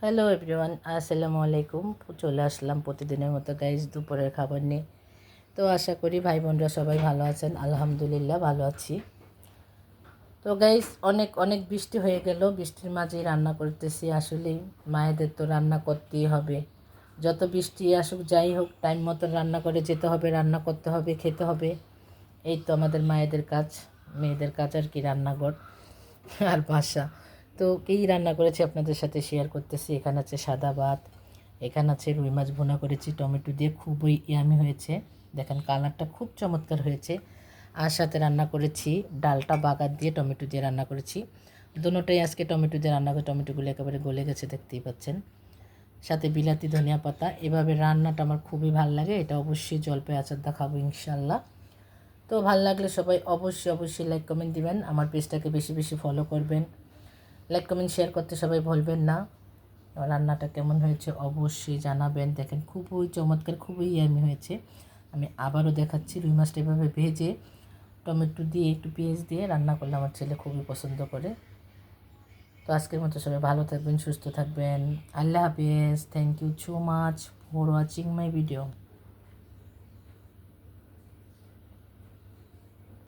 Hello everyone, আসসালামু আলাইকুম। চলে আসলাম প্রতিদিনের মতো গাইজ দুপুরের খাবার নিয়ে। তো আশা করি ভাই বোনরা সবাই ভালো আছেন। আলহামদুলিল্লাহ ভালো আছি। তো গাইজ অনেক অনেক বৃষ্টি হয়ে গেল, বৃষ্টির মাঝেই রান্না করতেছি। আসলেই মায়েদের তো রান্না করতেই হবে, যত বৃষ্টি আসুক যাই হোক টাইম মতো রান্না করে যেতে হবে, রান্না করতে হবে, খেতে হবে। এই তো আমাদের মায়েদের কাজ, মেয়েদের কাজ আর কি, রান্নাঘর আর বাসা। তো কী রান্না করেছি আপনাদের সাথে শেয়ার করতেছি। এখানে আছে সাদা ভাত, এখানে আছে রুই মাছ ভুনা করেছি টমেটো দিয়ে, খুবই ইয়ামি হয়েছে। দেখেন কালারটা খুব চমৎকার হয়েছে। আর সাথে রান্না করেছি ডালটা বাগার দিয়ে টমেটো দিয়ে রান্না করেছি। দুটোটাই আজকে টমেটো দিয়ে রান্না করে, টমেটোগুলো একেবারে গলে গেছে দেখতেই পাচ্ছেন। সাথে বিলাতি ধনিয়া পাতা। এভাবে রান্নাটা আমার খুবই ভালো লাগে। এটা অবশ্যই জলপাই আচার দা খাবো ইনশাল্লাহ। তো ভালো লাগলে সবাই অবশ্যই অবশ্যই লাইক কমেন্ট দিবেন, আমার পেজটাকে বেশি বেশি ফলো করবেন। লাইক কমেন্ট শেয়ার করতে সবাই ভুলবেন না। রান্নাটা কেমন হয়েছে অবশ্যই জানাবেন। দেখেন খুবই চমৎকার, খুবই ইয়ামি হয়েছে। আমি আবারও দেখাচ্ছি, রুই মাছটা এভাবে ভেজে টমেটো দিয়ে একটু পেঁয়াজ দিয়ে রান্না করলে আমার ছেলে খুবই পছন্দ করে। তো আজকের মতো সবাই ভালো থাকবেন, সুস্থ থাকবেন। আল্লাহ হাফিজ। Thank you so much for watching my video.